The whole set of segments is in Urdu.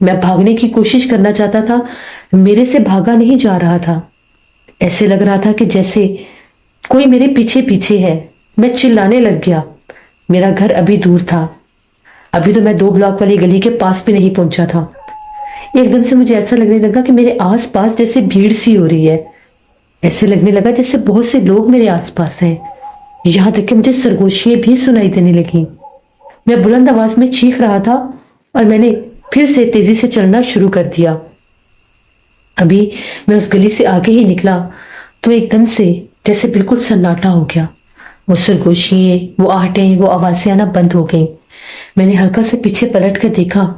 میں بھاگنے کی کوشش کرنا چاہتا تھا، میرے سے بھاگا نہیں جا رہا تھا۔ ایسے لگ رہا تھا کہ جیسے کوئی میرے پیچھے پیچھے ہے۔ میں چلانے لگ گیا۔ میرا گھر ابھی دور تھا، ابھی تو میں 2 بلاک والی گلی کے پاس بھی نہیں پہنچا تھا۔ ایک دم سے مجھے ایسا لگنے لگا کہ میرے آس پاس جیسے بھیڑ سی ہو رہی ہے۔ ایسے لگنے لگا جیسے بہت سے لوگ میرے آس پاس ہیں، یہاں تک کہ مجھے سرگوشیاں بھی سنائی دینے لگیں۔ میں بلند آواز میں چیخ رہا تھا اور میں نے پھر سے تیزی سے چلنا شروع کر دیا۔ ابھی میں اس گلی سے آگے ہی نکلا تو ایک دم سے جیسے بالکل سناٹا ہو گیا۔ وہ سرگوشیاں، وہ آہٹیں، وہ آوازیں آنا بند ہو گئیں۔ میں نے ہلکا سے پیچھے پلٹ کر دیکھا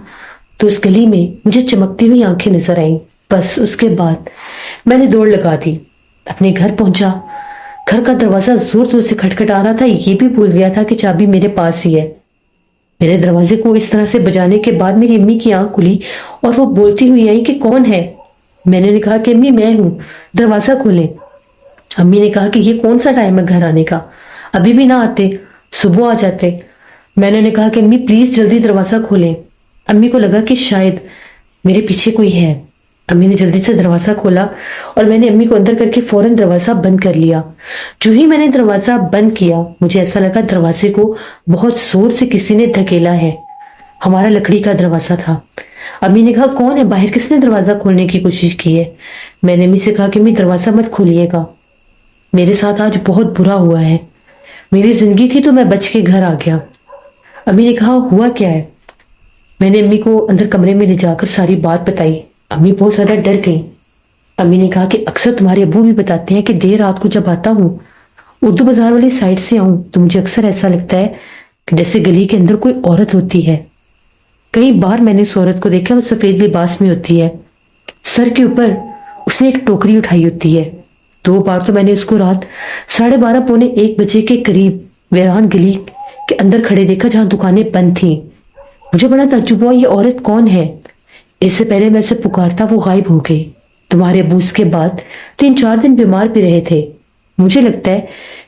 تو اس گلی میں مجھے چمکتی ہوئی آنکھیں نظر آئیں۔ بس اس کے بعد میں نے دوڑ لگا دی، اپنے گھر پہنچا۔ گھر کا دروازہ زور زور سے کھٹکھٹا رہا تھا، یہ بھی بھول گیا تھا کہ چابی میرے پاس ہی ہے۔ میرے دروازے کو اس طرح سے بجانے کے بعد میری امی کی آنکھ کھلی اور وہ بولتی ہوئی آئی کہ کون ہے؟ میں نے کہا کہ امی میں ہوں، دروازہ کھولیں۔ امی نے کہا کہ یہ کون سا ٹائم ہے گھر آنے کا، ابھی بھی نہ آتے، صبح آ جاتے۔ میں نے کہا کہ امی پلیز جلدی دروازہ کھولیں۔ امی کو لگا کہ شاید میرے پیچھے کوئی ہے۔ امی نے جلدی سے دروازہ کھولا اور میں نے امی کو اندر کر کے فوراً دروازہ بند کر لیا۔ جو ہی میں نے دروازہ بند کیا مجھے ایسا لگا دروازے کو بہت زور سے کسی نے دھکیلا ہے۔ ہمارا لکڑی کا دروازہ تھا۔ امی نے کہا کون ہے باہر، کس نے دروازہ کھولنے کی کوشش کی ہے؟ میں نے امی سے کہا کہ امی دروازہ مت کھولیے گا، میرے ساتھ آج بہت برا ہوا ہے، میری زندگی تھی تو میں بچ کے گھر آ گیا۔ امی نے کہا ہوا کیا ہے؟ میں نے امی کو اندر کمرے میں لے جا کر ساری بات بتائی۔ امی بہت زیادہ ڈر گئی۔ امی نے کہا کہ اکثر تمہارے ابو بھی بتاتے ہیں کہ دیر رات کو جب آتا ہوں، اردو بازار والی سائڈ سے آؤں تو مجھے اکثر ایسا لگتا ہے کہ جیسے گلی کے اندر کوئی عورت ہوتی ہے۔ کئی بار میں نے اس عورت کو دیکھا، وہ سفید لباس میں ہوتی ہے، سر کے اوپر اس نے ایک ٹوکری اٹھائی ہوتی ہے۔ 2 بار تو میں نے اس کو رات 12:30 پونے 1 بجے کے قریب ویران گلی کے اندر کھڑے دیکھا جہاں دکانیں بند تھیں۔ مجھے بڑا تعجب ہوا، یہ عورت کون ہے؟ اس سے پہلے میں اسے پکارتا وہ غائب ہو گئی۔ تمہارے ابو اس کے بعد 3-4 دن بیمار بھی رہے تھے۔ مجھے لگتا ہے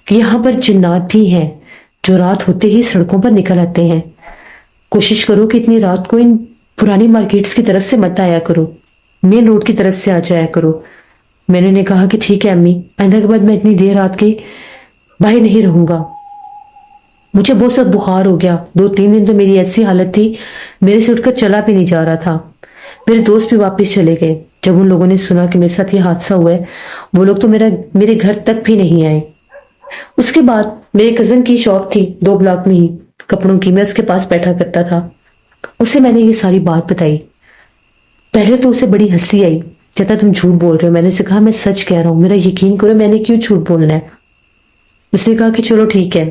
کہ یہاں پر جنات بھی ہیں جو رات ہوتے ہی سڑکوں پر نکل آتے ہیں۔ کوشش کرو کہ اتنی رات کو ان پرانی مارکیٹس کی طرف سے مت آیا کرو، مین روڈ کی طرف سے آ جایا کرو۔ میں نے کہا کہ ٹھیک ہے امی، آئندہ کے بعد میں اتنی دیر رات کے باہر نہیں رہوں گا۔ مجھے بہت سخت بخار ہو گیا، 2-3 دن تو میری ایسی حالت تھی میرے سے اٹھ کر چلا بھی نہیں جا رہا تھا۔ میرے دوست بھی واپس چلے گئے۔ جب ان لوگوں نے سنا کہ میرے ساتھ یہ حادثہ ہوا ہے، وہ لوگ تو میرے گھر تک بھی نہیں آئے۔ اس کے بعد میرے کزن کی شاپ تھی 2 بلاک میں ہی کپڑوں کی، میں اس کے پاس بیٹھا کرتا تھا۔ اسے میں نے یہ ساری بات بتائی۔ پہلے تو اسے بڑی ہنسی آئی، کہتا تم جھوٹ بول رہے ہو۔ میں نے کہا میں سچ کہہ رہا ہوں، میرا یقین کرو، میں نے کیوں جھوٹ بولنا ہے؟ اس نے کہا کہ چلو ٹھیک ہے،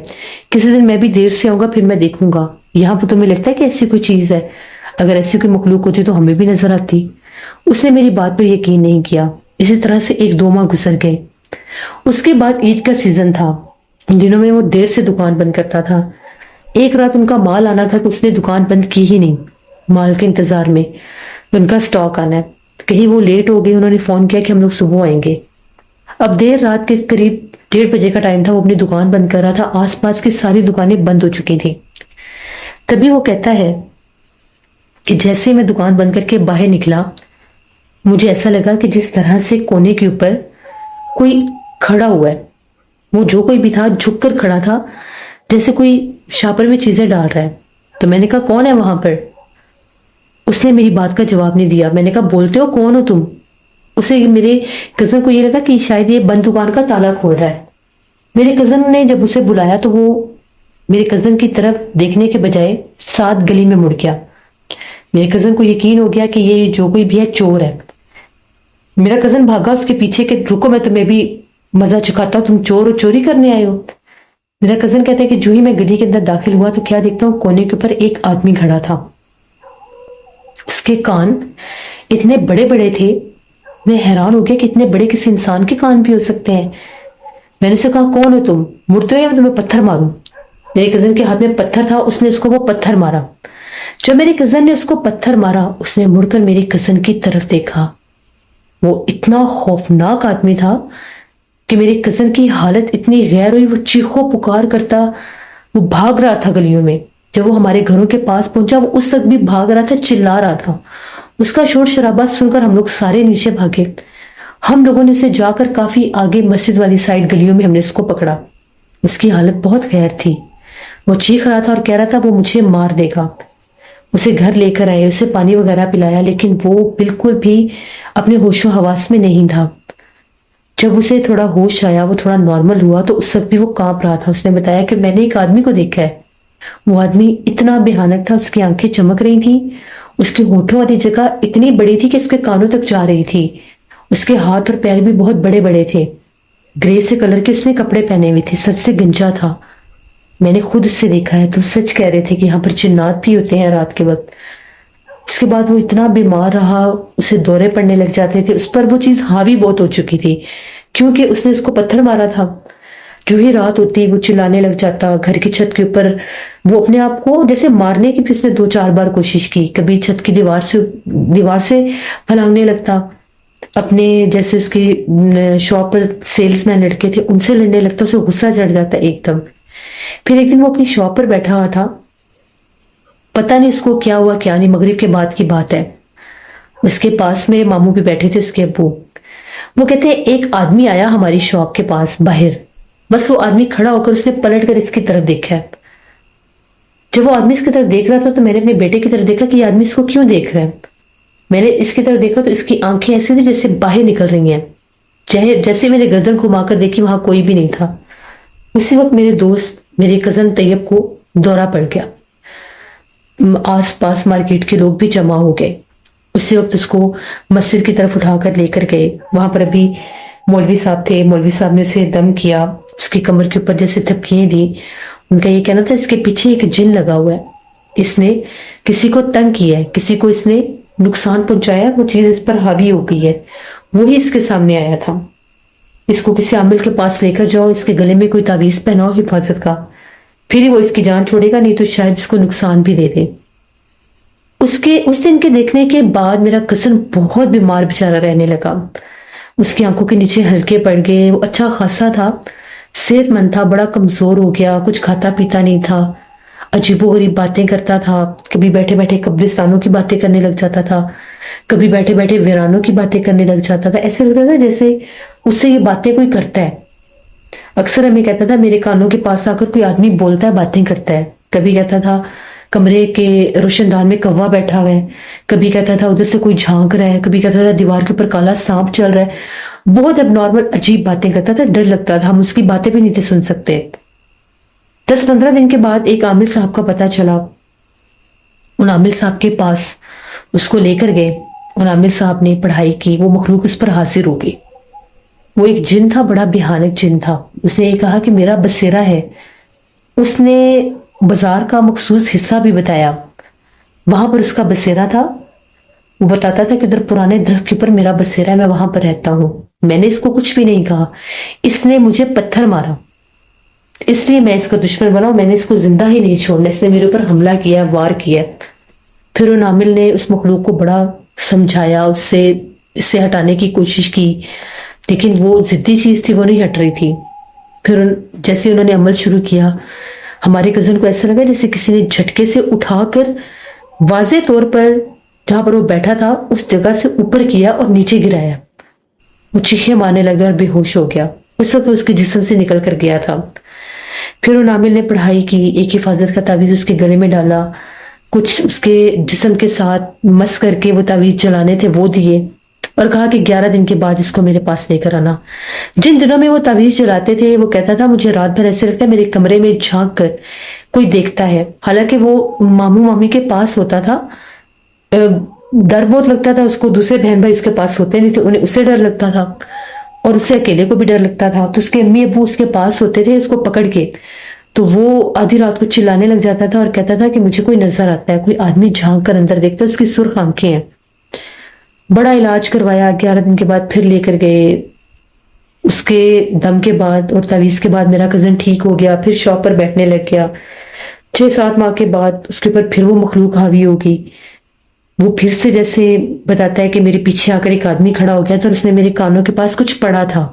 کسی دن میں بھی دیر سے آؤں گا، پھر میں دیکھوں گا یہاں پر تمہیں لگتا ہے کہ ایسی کوئی چیز ہے، اگر ایسی کوئی مخلوق ہوتی تو ہمیں بھی نظر آتی۔ اس نے میری بات پر یقین نہیں کیا۔ اسی طرح سے 1-2 ماہ گزر گئے۔ اس کے بعد عید کا سیزن تھا، ان دنوں میں وہ دیر سے دکان بند کرتا تھا۔ ایک رات ان کا مال آنا تھا تو اس نے دکان بند کی ہی نہیں، مال کے انتظار میں، ان کا سٹاک آنا ہے۔ کہیں وہ لیٹ ہو گئے، انہوں نے فون کیا کہ ہم لوگ صبح آئیں گے۔ اب دیر رات کے قریب 1:30 بجے کا ٹائم تھا، وہ اپنی دکان بند کر رہا تھا، آس پاس کی ساری دکانیں بند ہو چکی تھیں۔ تبھی وہ کہتا ہے کہ جیسے میں دکان بند کر کے باہر نکلا، مجھے ایسا لگا کہ جس طرح سے کونے کے اوپر کوئی کھڑا ہوا ہے، وہ جو کوئی بھی تھا جھک کر کھڑا تھا، جیسے کوئی شاپر میں چیزیں ڈال رہا ہے۔ تو میں نے کہا کون ہے وہاں پر؟ اس نے میری بات کا جواب نہیں دیا۔ میں نے کہا بولتے ہو کون ہو تم؟ اسے میرے کزن کو یہ لگا کہ شاید یہ بند دکان کا تالا کھول رہا ہے۔ میرے کزن نے جب اسے بلایا تو وہ میرے کزن کی طرف دیکھنے کے بجائے ساتھ گلی میں مڑ گیا۔ میرے کزن کو یقین ہو گیا کہ یہ جو کوئی بھی ہے چور ہے۔ میرا کزن بھاگا اس کے پیچھے کہ رکو میں تمہیں بھی مزہ چکھاتا ہوں، تم چور ہو، چوری کرنے آئے ہو۔ میرا کزن کہتا ہے کہ جو ہی میں گلی کے اندر داخل ہوا تو کیا دیکھتا ہوں کونے کے اوپر ایک آدمی کھڑا تھا۔ اس کے کان اتنے بڑے بڑے تھے، میں حیران ہو گیا کہ اتنے بڑے کسی انسان کے کان بھی ہو سکتے ہیں۔ میں نے اسے کہا کون ہو تم، مڑتے ہو یا میں تمہیں پتھر ماروں؟ میرے کزن کے ہاتھ میں پتھر تھا، اس نے اس کو وہ پتھر مارا۔ جب میرے کزن نے اس کو پتھر مارا، اس نے مڑ کر میرے کزن کی طرف دیکھا۔ وہ اتنا خوفناک آدمی تھا کہ میرے کزن کی حالت اتنی غیر ہوئی، وہ چیخو پکار کرتا وہ بھاگ رہا تھا گلیوں میں۔ جب وہ ہمارے گھروں کے پاس پہنچا، وہ اس وقت بھی بھاگ رہا تھا، چلا رہا تھا۔ اس کا شور شرابہ سن کر ہم لوگ سارے نیچے بھاگے. ہم لوگوں نے اسے جا کر کافی آگے مسجد والی سائڈ گلیوں میں ہم نے اس کو پکڑا. اس کی حالت بہت غیر تھی. وہ چیخ رہا تھا اور کہہ رہا تھا وہ مجھے مار دے گا. اسے گھر لے کر آئے, اسے پانی وغیرہ پلایا, لیکن وہ بالکل بھی اپنے ہوش و حواس میں نہیں تھا. جب اسے تھوڑا ہوش آیا, وہ تھوڑا نارمل ہوا, تو اس وقت بھی وہ کانپ رہا تھا. اس نے بتایا کہ میں نے ایک آدمی کو دیکھا ہے. وہ آدمی اتنا بھیانک تھا, اس کی آنکھیں چمک رہی تھیں, اس کی ہونٹوں والی جگہ اتنی بڑی تھی کہ اس کے کانوں تک جا رہی تھی. اس کے ہاتھ اور پیر بھی بہت بڑے بڑے تھے. گرے سے کلر کے اس نے کپڑے پہنے ہوئے تھے, سر سے گنجا تھا. میں نے خود اس سے دیکھا ہے. تو سچ کہہ رہے تھے کہ یہاں پر جنات بھی ہوتے ہیں رات کے وقت. اس کے بعد وہ اتنا بیمار رہا, اسے دورے پڑنے لگ جاتے تھے. اس پر وہ چیز حاوی بہت ہو چکی تھی, کیونکہ اس نے اس کو پتھر مارا تھا. جو ہی رات ہوتی وہ چلانے لگ جاتا. گھر کی چھت کے اوپر وہ اپنے آپ کو جیسے مارنے کی پھر اس نے 2-4 بار کوشش کی. کبھی چھت کی دیوار سے پھلانگنے لگتا, اپنے جیسے اس کے شاپ پر سیلز مین لڑکے تھے ان سے لڑنے لگتا. اسے غصہ چڑھ جاتا ایک دم. پھر ایک دن وہ اپنی شاپ پر بیٹھا ہوا تھا, پتہ نہیں اس کو کیا ہوا کیا نہیں, مغرب کے بعد کی بات ہے. اس کے پاس میرے ماموں بھی بیٹھے تھے, اس کے ابو. وہ کہتے ہیں ایک آدمی آیا ہماری شاپ کے پاس باہر. بس وہ آدمی کھڑا ہو کر اس نے پلٹ کر اس کی طرف دیکھا. جب وہ آدمی اس کی طرف دیکھ رہا تھا تو میں نے اپنے بیٹے کی طرف دیکھا کہ یہ آدمی اس کو کیوں دیکھ رہا ہے. میں نے اس کی طرف دیکھا تو اس کی آنکھیں ایسی تھی جیسے باہر نکل رہی ہیں. جیسے میں نے گردن گھما کر دیکھی وہاں کوئی بھی نہیں تھا. اسی وقت میرے دوست میرے کزن طیب کو دورہ پڑ گیا. آس پاس مارکیٹ کے لوگ بھی جمع ہو گئے. اسی وقت اس کو مسجد کی طرف اٹھا کر لے کر گئے. وہاں پر ابھی مولوی صاحب تھے. مولوی صاحب نے اسے دم کیا, اس کی کمر کے اوپر جیسے تھپکیاں دی. ان کا یہ کہنا تھا اس کے پیچھے ایک جن لگا ہوا ہے, اس نے کسی کو تنگ کیا ہے, کسی کو اس نے نقصان پہنچایا, وہ چیز اس پر حاوی ہو گئی ہے. وہی اس کے سامنے آیا تھا. اس کو کسی عامل کے پاس لے کر جاؤ, اس کے گلے میں کوئی تعویذ پہناؤ حفاظت کا, پھر ہی وہ اس کی جان چھوڑے گا, نہیں تو شاید اس کو نقصان بھی دے دے. اس دن کے دیکھنے کے بعد میرا کزن بہت بیمار بیچارہ رہنے لگا. اس کی آنکھوں کے نیچے ہلکے پڑ گئے. وہ اچھا خاصا تھا, صحت مند تھا, بڑا کمزور ہو گیا, کچھ کھاتا پیتا نہیں تھا, عجیب و غریب باتیں کرتا تھا. کبھی بیٹھے بیٹھے قبرستانوں کی باتیں کرنے لگ جاتا تھا, کبھی بیٹھے بیٹھے ویرانوں کی باتیں کرنے لگ جاتا تھا. ایسے لگتا تھا جیسے اس سے یہ باتیں کوئی کرتا ہے. اکثر ہمیں کہتا تھا میرے کانوں کے پاس آ کر کوئی آدمی بولتا ہے, باتیں کرتا ہے. کبھی کہتا تھا کمرے کے روشن دان میں کوا بیٹھا ہوا ہے, کبھی کہتا تھا ادھر سے کوئی جھانک رہا ہے, کبھی کہتا تھا دیوار کے اوپر کالا سانپ چل رہا ہے. بہت اب نارمل عجیب باتیں کرتا تھا, ڈر لگتا تھا, ہم اس کی باتیں بھی نہیں تھے سن سکتے. 10-15 دن کے بعد ایک عامل صاحب کا پتہ چلا. ان عامل صاحب کے پاس اس کو لے کر گئے. ان عامل صاحب نے پڑھائی کی, وہ مخلوق اس پر حاضر ہو گئی. وہ ایک جن تھا, بڑا بھیانک جن تھا. اس نے یہ کہا کہ میرا بسیرا ہے. اس نے بازار کا مخصوص حصہ بھی بتایا, وہاں پر اس کا بسیرا تھا. وہ بتاتا تھا کہ ادھر پرانے درخت کے اوپر میرا بسیرا ہے, میں وہاں پر رہتا ہوں. میں نے اس کو کچھ بھی نہیں کہا. اس نے مجھے پتھر مارا, اس لیے میں اس کا دشمن بنا. میں نے اس کو زندہ ہی نہیں چھوڑنا. اس نے میرے اوپر حملہ کیا, وار کیا. پھر ان عامل نے اس مخلوق کو بڑا سمجھایا, اس سے ہٹانے کی کوشش کی, لیکن وہ ضدی چیز تھی, وہ نہیں ہٹ رہی تھی. پھر جیسے انہوں نے عمل شروع کیا, ہمارے کزن کو ایسا لگا جیسے کسی نے جھٹکے سے اٹھا کر واضح طور پر جہاں پر وہ بیٹھا تھا اس جگہ سے اوپر کیا اور نیچے گرایا. وہ چیخیں مارنے لگا اور بے ہوش ہو گیا. اس وقت اس کے جسم سے نکل کر گیا تھا. پھر ان عامل نے پڑھائی کی, ایک حفاظت کا تعویذ اس کے گلے میں ڈالا, کچھ اس کے جسم کے ساتھ مس کر کے وہ تعویذ جلانے تھے وہ دیے, اور کہا کہ 11 دن کے بعد اس کو میرے پاس لے کر آنا. جن دنوں میں وہ تعویذ جلاتے تھے وہ کہتا تھا مجھے رات بھر ایسے لگتا ہے میرے کمرے میں جھانک کر کوئی دیکھتا ہے. حالانکہ وہ ماموں مامی کے پاس ہوتا تھا. ڈر بہت لگتا تھا اس کو, دوسرے بہن بھائی اس کے پاس ہوتے نہیں تھے, انہیں اسے ڈر لگتا تھا اور اسے اکیلے کو بھی ڈر لگتا تھا. تو اس کے امی ابو اس کے پاس ہوتے تھے اس کو پکڑ کے, تو وہ آدھی رات کو چلانے لگ جاتا تھا اور کہتا تھا کہ مجھے کوئی نظر آتا ہے, کوئی آدمی جھانک کر اندر دیکھتا ہے, اس کی سرخ آنکھیں ہیں. بڑا علاج کروایا, 11 دن کے بعد پھر لے کر گئے. اس کے دم کے بعد اور تعویذ کے بعد میرا کزن ٹھیک ہو گیا, پھر شاپ پر بیٹھنے لگ گیا. 6-7 ماہ کے بعد اس کے اوپر پھر وہ مخلوق حاوی ہو گئی. وہ پھر سے جیسے بتاتا ہے کہ میرے پیچھے آ کر ایک آدمی کھڑا ہو گیا تھا اور اس نے میرے کانوں کے پاس کچھ پڑا تھا.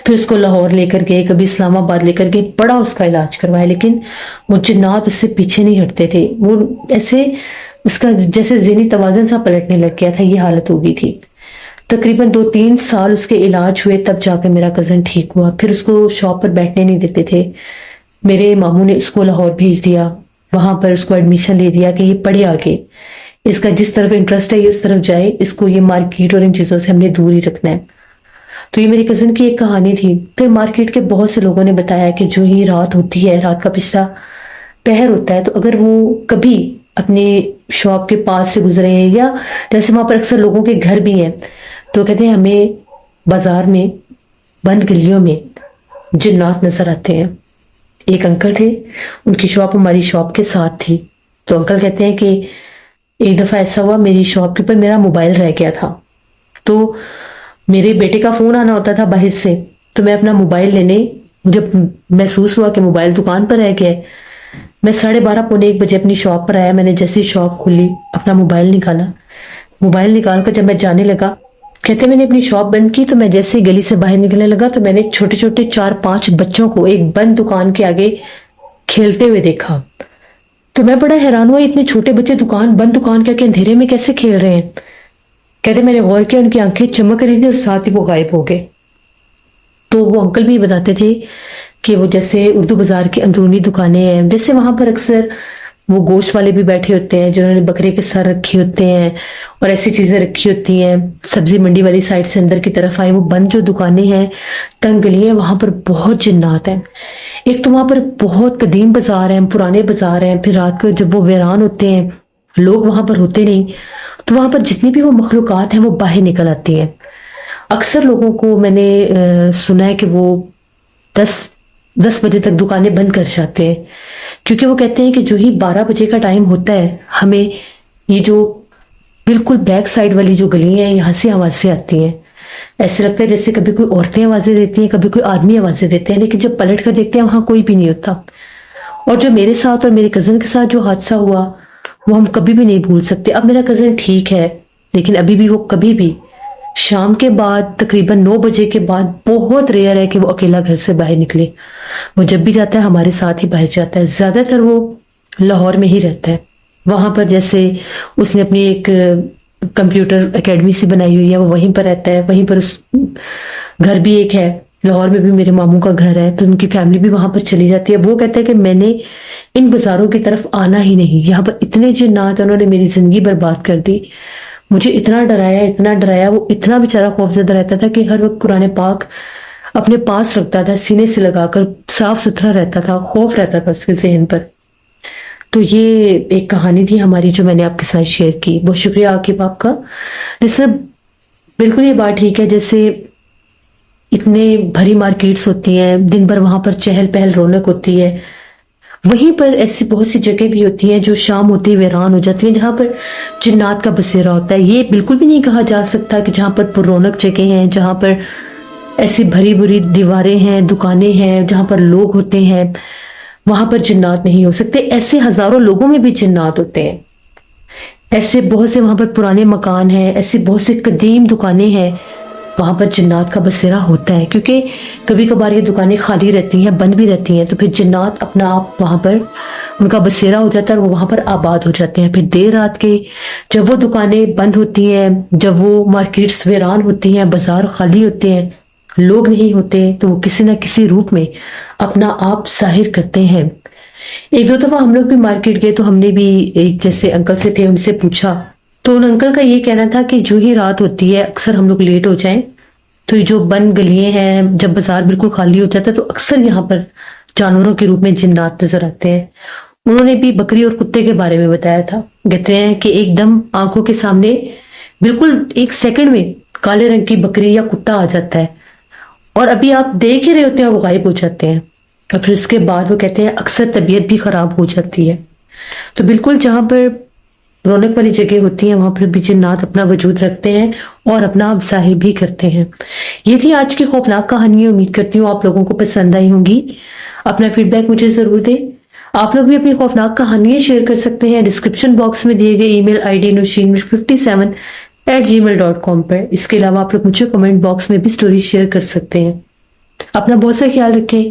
پھر اس کو لاہور لے کر گئے, کبھی اسلام آباد لے کر گئے, بڑا اس کا علاج کروایا, لیکن وہ جنات اس سے پیچھے نہیں ہٹتے تھے. وہ ایسے اس کا جیسے ذہنی توازن سا پلٹنے لگ گیا تھا، یہ حالت ہو گئی تھی. تقریباً 2-3 سال اس کے علاج ہوئے، تب جا کے میرا کزن ٹھیک ہوا. پھر اس کو شاپ پر بیٹھنے نہیں دیتے تھے. میرے ماموں نے اس کو لاہور بھیج دیا، وہاں پر اس کو ایڈمیشن لے دیا کہ یہ پڑھے آگے، اس کا جس طرف انٹرسٹ ہے یہ اس طرف جائے، اس کو یہ مارکیٹ اور ان چیزوں سے ہم نے دور ہی رکھنا ہے. تو یہ میری کزن کی ایک کہانی تھی. پھر مارکیٹ کے بہت سے لوگوں نے بتایا کہ جو ہی رات ہوتی ہے، رات کا پچھلا پہر ہوتا ہے، تو اگر وہ کبھی اپنے شاپ کے پاس سے گزرے ہیں، یا جیسے وہاں پر اکثر لوگوں کے گھر بھی ہیں، تو کہتے ہیں ہمیں بازار میں بند گلیوں میں جنات نظر آتے ہیں. ایک انکل تھے، ان کی شاپ ہماری شاپ کے ساتھ تھی. تو انکل کہتے ہیں کہ ایک دفعہ ایسا ہوا، میری شاپ کے اوپر میرا موبائل رہ گیا تھا. تو میرے بیٹے کا فون آنا ہوتا تھا باہر سے، تو میں اپنا موبائل لینے، جب محسوس ہوا کہ موبائل دکان پر رہ گیا، میں 12:30 بجے اپنی شاپ پر آیا. میں نے جیسے شاپ کھلی، اپنا موبائل نکالا. موبائل نکال کر جب میں جانے لگا، کہتے میں نے اپنی شاپ بند کی، تو میں جیسے گلی سے باہر نکلنے لگا تو میں نے چھوٹے چھوٹے 4-5 بچوں کو ایک بند دکان کے آگے کھیلتے ہوئے دیکھا. تو میں بڑا حیران ہوا، اتنے چھوٹے بچے بند دکان کے آگے اندھیرے میں کیسے کھیل رہے ہیں. کہتے میں نے غور کیا، ان کی آنکھیں چمک رہی تھیں اور ساتھ ہی وہ غائب ہو گئے. تو وہ انکل بھی بتاتے تھے کہ وہ جیسے اردو بازار کی اندرونی دکانیں ہیں، جیسے وہاں پر اکثر وہ گوشت والے بھی بیٹھے ہوتے ہیں جنہوں نے بکرے کے سر رکھے ہوتے ہیں اور ایسی چیزیں رکھی ہوتی ہیں. سبزی منڈی والی سائڈ سے اندر کی طرف آئے، وہ بند جو دکانیں ہیں، تنگ گلی ہیں، وہاں پر بہت جنات ہیں. ایک تو وہاں پر بہت قدیم بازار ہیں، پرانے بازار ہیں. پھر رات کو جب وہ ویران ہوتے ہیں، لوگ وہاں پر ہوتے نہیں، تو وہاں پر جتنی بھی وہ مخلوقات ہیں وہ باہر نکل آتی ہیں. اکثر لوگوں کو میں نے سنا ہے کہ وہ 10 بجے تک دکانیں بند کر جاتے ہیں، کیونکہ وہ کہتے ہیں کہ جو ہی 12 بجے کا ٹائم ہوتا ہے، ہمیں یہ جو بالکل بیک سائڈ والی جو گلی ہیں، یہاں سے آوازیں آتی ہیں. ایسے لگتا ہے جیسے کبھی کوئی عورتیں آوازیں دیتی ہیں، کبھی کوئی آدمی آوازیں دیتے ہیں، لیکن جب پلٹ کر دیکھتے ہیں وہاں کوئی بھی نہیں ہوتا. اور جو میرے ساتھ اور میرے کزن کے ساتھ جو حادثہ ہوا، وہ ہم کبھی بھی نہیں بھول سکتے. اب میرا کزن ٹھیک ہے، لیکن ابھی بھی وہ کبھی بھی شام کے بعد تقریباً 9 بجے کے بعد بہت ریئر ہے کہ وہ اکیلا گھر سے باہر نکلے. وہ جب بھی جاتا ہے ہمارے ساتھ ہی باہر جاتا ہے. زیادہ تر وہ لاہور میں ہی رہتا ہے. وہاں پر جیسے اس نے اپنی ایک کمپیوٹر اکیڈمی سی بنائی ہوئی ہے، وہ وہیں پر رہتا ہے. وہیں پر اس گھر بھی ایک ہے، لاہور میں بھی میرے ماموں کا گھر ہے، تو ان کی فیملی بھی وہاں پر چلی جاتی ہے. وہ کہتا ہے کہ میں نے ان بازاروں کی طرف آنا ہی نہیں، یہاں پر اتنے جنات، انہوں نے میری زندگی برباد کر دی. مجھے اتنا ڈرایا. وہ اتنا بیچارہ خوفزدہ رہتا تھا کہ ہر وقت قرآن پاک اپنے پاس رکھتا تھا، سینے سے لگا کر، صاف ستھرا رہتا تھا، خوف رہتا تھا اس کے ذہن پر. تو یہ ایک کہانی تھی ہماری جو میں نے آپ کے ساتھ شیئر کی. بہت شکریہ عاقب آپ کا. جس میں بالکل یہ بات ٹھیک ہے، جیسے اتنے بھری مارکیٹس ہوتی ہیں، دن بھر وہاں پر چہل پہل رونق ہوتی ہے، وہیں پر ایسی بہت سی جگہ بھی ہوتی ہیں جو شام ہوتی ویران ہو جاتی ہیں، جہاں پر جنات کا بسیرا ہوتا ہے. یہ بالکل بھی نہیں کہا جا سکتا کہ جہاں پر پر رونق جگہ ہیں، جہاں پر ایسی بھری بھری دیواریں ہیں، دکانیں ہیں، جہاں پر لوگ ہوتے ہیں، وہاں پر جنات نہیں ہو سکتے. ایسے ہزاروں لوگوں میں بھی جنات ہوتے ہیں. ایسے بہت سے وہاں پر پرانے مکان ہیں، ایسی بہت سے قدیم دکانیں ہیں، وہاں پر جنات کا بسیرا ہوتا ہے. کیونکہ کبھی کبھار یہ دکانیں خالی رہتی ہیں، بند بھی رہتی ہیں، تو پھر جنات اپنا آپ وہاں پر ان کا بسیرا ہو جاتا ہے اور وہ وہاں پر آباد ہو جاتے ہیں. پھر دیر رات کے جب وہ دکانیں بند ہوتی ہیں، جب وہ مارکیٹس ویران ہوتی ہیں، بازار خالی ہوتے ہیں، لوگ نہیں ہوتے، تو وہ کسی نہ کسی روپ میں اپنا آپ ظاہر کرتے ہیں. ایک دو دفعہ ہم لوگ بھی مارکیٹ گئے، تو ہم نے بھی ایک جیسے انکل سے تھے، ان سے پوچھا، تو ان انکل کا یہ کہنا تھا کہ جو ہی رات ہوتی ہے، اکثر ہم لوگ لیٹ ہو جائیں تو یہ جو بند گلیاں ہیں، جب بازار بالکل خالی ہو جاتا ہے، تو اکثر یہاں پر جانوروں کے روپ میں جنات نظر آتے ہیں. انہوں نے بھی بکری اور کتے کے بارے میں بتایا تھا. کہتے ہیں کہ ایک دم آنکھوں کے سامنے بالکل 1 سیکنڈ میں کالے رنگ کی بکری یا کتا آ جاتا ہے، اور ابھی آپ دیکھ ہی رہے ہوتے ہیں وہ غائب ہو جاتے ہیں. اور پھر اس کے بعد وہ کہتے ہیں اکثر طبیعت بھی خراب ہو جاتی ہے. تو بالکل جہاں پر رونق والی جگہ ہوتی ہیں، وہاں پر بھی جنات اپنا وجود رکھتے ہیں اور اپنا ظاہر بھی کرتے ہیں. یہ تھی آج کی خوفناک کہانی. امید کرتی ہوں آپ لوگوں کو پسند آئی ہوں گی. اپنا فیڈ بیک مجھے ضرور دیں. آپ لوگ بھی اپنی خوفناک کہانیاں شیئر کر سکتے ہیں ڈسکرپشن باکس میں دیے گئے ای میل آئی ڈی nushin57@gmail.com پر. اس کے علاوہ آپ لوگ مجھے کمنٹ باکس میں بھی سٹوری شیئر کر سکتے ہیں. اپنا بہت سا خیال رکھیں.